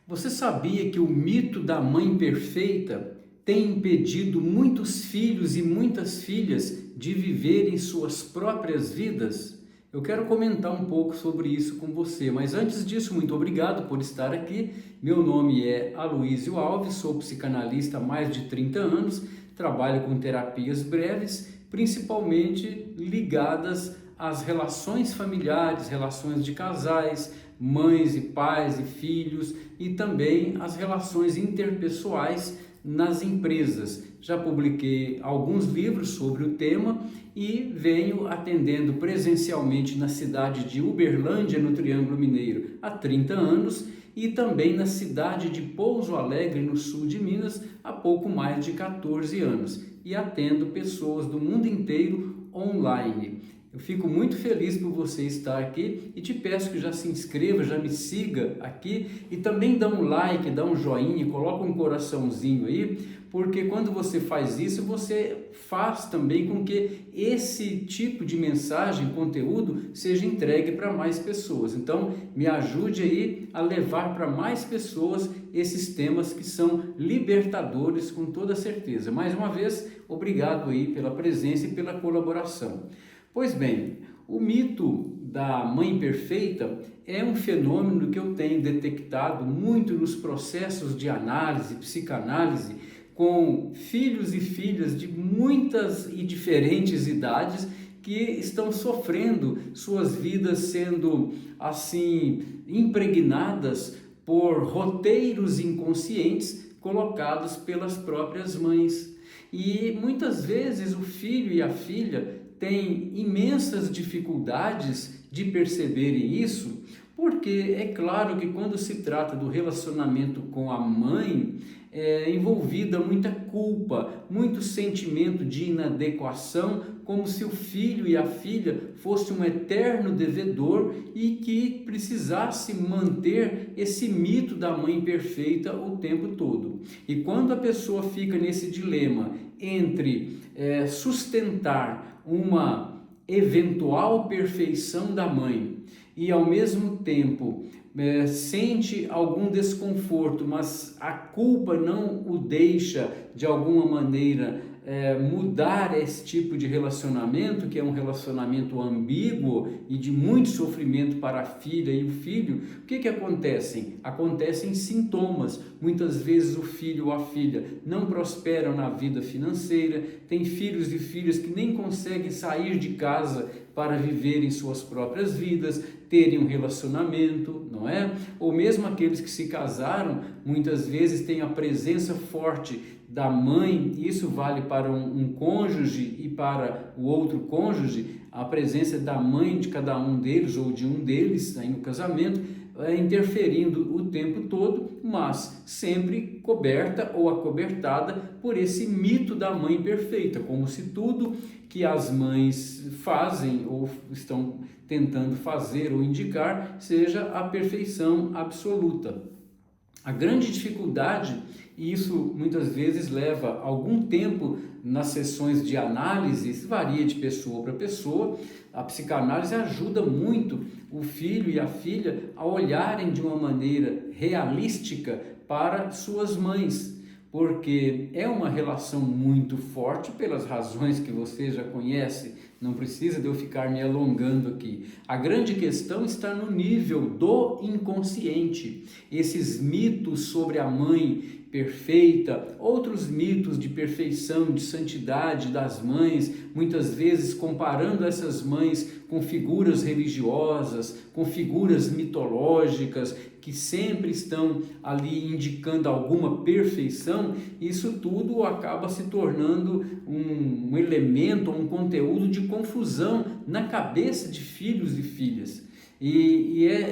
Você sabia que o mito da mãe perfeita tem impedido muitos filhos e muitas filhas de viverem suas próprias vidas? Eu quero comentar um pouco sobre isso com você, mas antes disso, muito obrigado por estar aqui. Meu nome é Aloísio Alves, sou psicanalista há mais de 30 anos, trabalho com terapias breves, principalmente ligadas às relações familiares, relações de casais, mães e pais e filhos, e também as relações interpessoais nas empresas. Já publiquei alguns livros sobre o tema e venho atendendo presencialmente na cidade de Uberlândia, no Triângulo Mineiro, há 30 anos, e também na cidade de Pouso Alegre, no sul de Minas, há pouco mais de 14 anos, e atendo pessoas do mundo inteiro online. Eu fico muito feliz por você estar aqui e te peço que já se inscreva, já me siga aqui e também dá um like, dá um joinha, coloca um coraçãozinho aí, porque quando você faz isso, você faz também com que esse tipo de mensagem, conteúdo, seja entregue para mais pessoas. Então, me ajude aí a levar para mais pessoas esses temas que são libertadores, com toda certeza. Mais uma vez, obrigado aí pela presença e pela colaboração. Pois bem, o mito da mãe perfeita é um fenômeno que eu tenho detectado muito nos processos de análise, psicanálise, com filhos e filhas de muitas e diferentes idades que estão sofrendo, suas vidas sendo assim impregnadas por roteiros inconscientes colocados pelas próprias mães. E muitas vezes o filho e a filha têm imensas dificuldades de perceberem isso, porque é claro que quando se trata do relacionamento com a mãe, é envolvida muita culpa, muito sentimento de inadequação, como se o filho e a filha fosse um eterno devedor e que precisasse manter esse mito da mãe perfeita o tempo todo. E quando a pessoa fica nesse dilema entre sustentar uma eventual perfeição da mãe e ao mesmo tempo sente algum desconforto, mas a culpa não o deixa de alguma maneira mudar esse tipo de relacionamento, que é um relacionamento ambíguo e de muito sofrimento para a filha e o filho, o que acontece? Acontecem sintomas. Muitas vezes o filho ou a filha não prosperam na vida financeira, tem filhos e filhas que nem conseguem sair de casa para viverem suas próprias vidas, terem um relacionamento, não é? Ou mesmo aqueles que se casaram, muitas vezes têm a presença forte da mãe, isso vale para um cônjuge e para o outro cônjuge, a presença da mãe de cada um deles ou de um deles aí no casamento, interferindo o tempo todo, mas sempre coberta ou acobertada por esse mito da mãe perfeita, como se tudo que as mães fazem ou estão tentando fazer ou indicar seja a perfeição absoluta. A grande dificuldade, e isso muitas vezes leva algum tempo nas sessões de análise, isso varia de pessoa para pessoa, a psicanálise ajuda muito o filho e a filha a olharem de uma maneira realística para suas mães, porque é uma relação muito forte pelas razões que você já conhece, não precisa de eu ficar me alongando aqui. A grande questão está no nível do inconsciente. Esses mitos sobre a mãe perfeita, outros mitos de perfeição, de santidade das mães, muitas vezes comparando essas mães com figuras religiosas, com figuras mitológicas, que sempre estão ali indicando alguma perfeição, isso tudo acaba se tornando um elemento, um conteúdo de confusão na cabeça de filhos e filhas.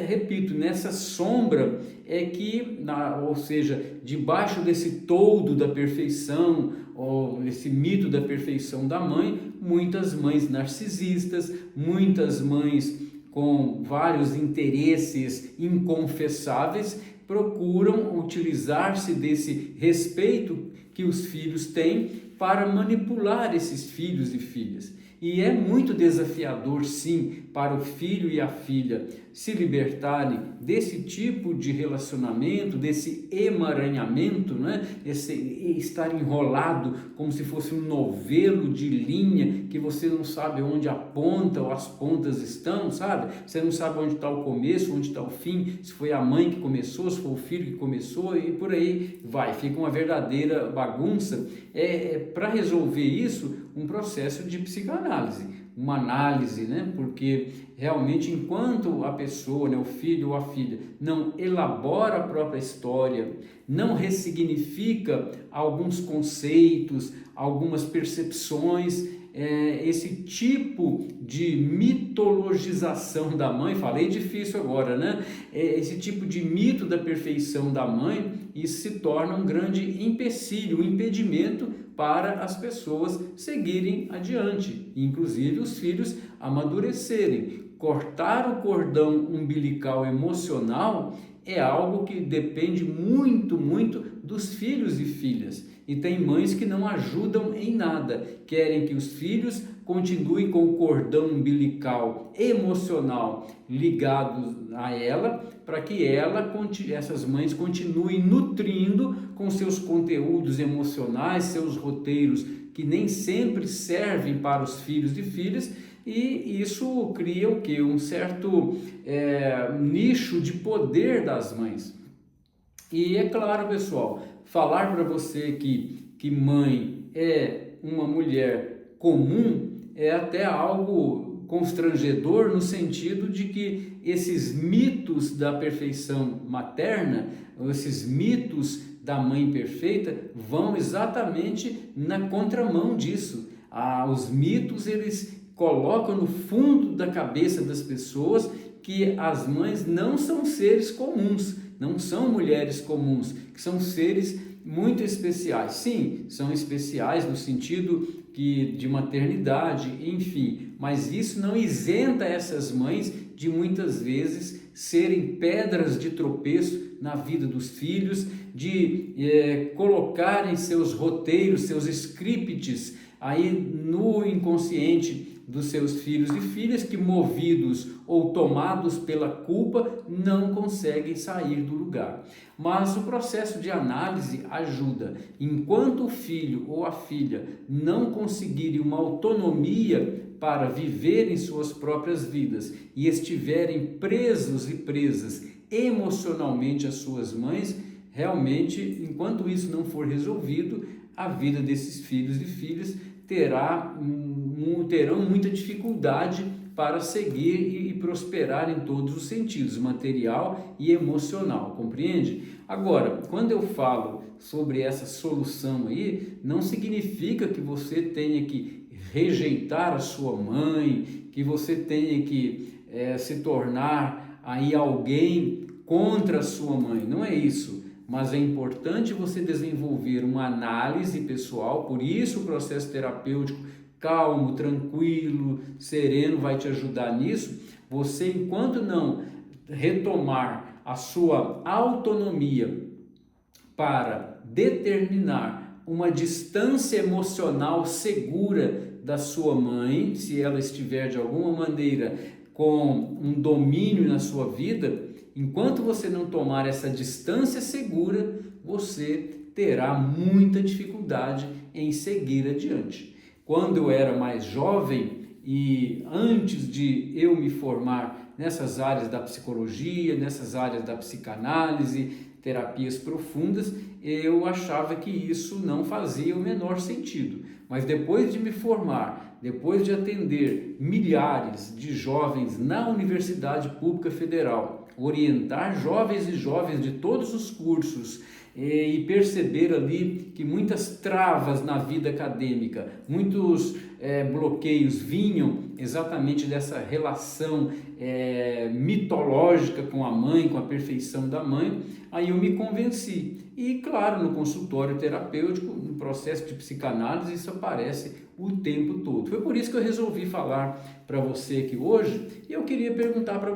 Repito, nessa sombra é que, ou seja, debaixo desse toldo da perfeição, ou esse mito da perfeição da mãe, muitas mães narcisistas, muitas mães com vários interesses inconfessáveis, procuram utilizar-se desse respeito que os filhos têm para manipular esses filhos e filhas. E é muito desafiador, sim, para o filho e a filha se libertarem desse tipo de relacionamento, desse emaranhamento, né? Esse estar enrolado como se fosse um novelo de linha que você não sabe onde a ponta ou as pontas estão, sabe? Você não sabe onde está o começo, onde está o fim, se foi a mãe que começou, se foi o filho que começou e por aí vai. Fica uma verdadeira bagunça. Para resolver isso, um processo de psicanálise, uma análise, né? Porque realmente enquanto a pessoa, né, o filho ou a filha, não elabora a própria história, não ressignifica alguns conceitos, algumas percepções, esse tipo de mitologização da mãe, falei difícil agora, né? Esse tipo de mito da perfeição da mãe, isso se torna um grande empecilho, um impedimento para as pessoas seguirem adiante, inclusive os filhos amadurecerem. Cortar o cordão umbilical emocional é algo que depende muito, muito dos filhos e filhas. E tem mães que não ajudam em nada, querem que os filhos continuem com o cordão umbilical emocional ligados a ela, para que essas mães continuem nutrindo com seus conteúdos emocionais, seus roteiros, que nem sempre servem para os filhos e filhas, e isso cria o quê? Um certo nicho de poder das mães. E é claro, pessoal, falar para você que mãe é uma mulher comum é até algo constrangedor no sentido de que esses mitos da perfeição materna, esses mitos da mãe perfeita vão exatamente na contramão disso. Os mitos, eles colocam no fundo da cabeça das pessoas que as mães não são seres comuns, não são mulheres comuns, que são seres muito especiais. Sim, são especiais no sentido de maternidade, enfim, mas isso não isenta essas mães de muitas vezes serem pedras de tropeço na vida dos filhos, de colocarem seus roteiros, seus scripts aí no inconsciente dos seus filhos e filhas que, movidos ou tomados pela culpa, não conseguem sair do lugar. Mas o processo de análise ajuda. Enquanto o filho ou a filha não conseguirem uma autonomia para viverem suas próprias vidas e estiverem presos e presas emocionalmente às suas mães, realmente, enquanto isso não for resolvido, a vida desses filhos e filhas terão muita dificuldade para seguir e prosperar em todos os sentidos, material e emocional, compreende? Agora, quando eu falo sobre essa solução aí, não significa que você tenha que rejeitar a sua mãe, que você tenha que se tornar aí alguém contra a sua mãe, não é isso. Mas é importante você desenvolver uma análise pessoal, por isso o processo terapêutico calmo, tranquilo, sereno vai te ajudar nisso. Você, enquanto não retomar a sua autonomia para determinar uma distância emocional segura da sua mãe, se ela estiver de alguma maneira com um domínio na sua vida, enquanto você não tomar essa distância segura, você terá muita dificuldade em seguir adiante. Quando eu era mais jovem e antes de eu me formar nessas áreas da psicologia, nessas áreas da psicanálise, terapias profundas, eu achava que isso não fazia o menor sentido. Mas depois de me formar, depois de atender milhares de jovens na Universidade Pública Federal, orientar jovens e jovens de todos os cursos e perceber ali que muitas travas na vida acadêmica, muitos bloqueios vinham exatamente dessa relação mitológica com a mãe, com a perfeição da mãe, aí eu me convenci. E claro, no consultório terapêutico, no processo de psicanálise, isso aparece o tempo todo. Foi por isso que eu resolvi falar para você aqui hoje, e eu quero perguntar para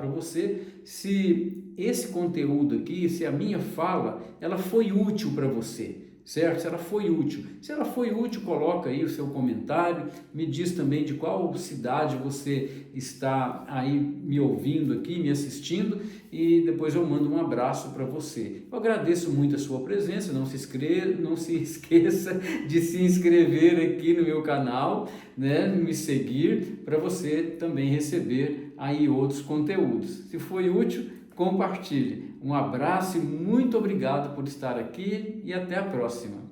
você se esse conteúdo aqui, se a minha fala, ela foi útil para você. certo? Se ela foi útil. Se ela foi útil, coloca aí o seu comentário, me diz também de qual cidade você está aí me ouvindo aqui, me assistindo, e depois eu mando um abraço para você. Eu agradeço muito a sua presença, não se esqueça de se inscrever aqui no meu canal, né? Me seguir para você também receber aí outros conteúdos. Se foi útil, compartilhe. Um abraço e muito obrigado por estar aqui e até a próxima.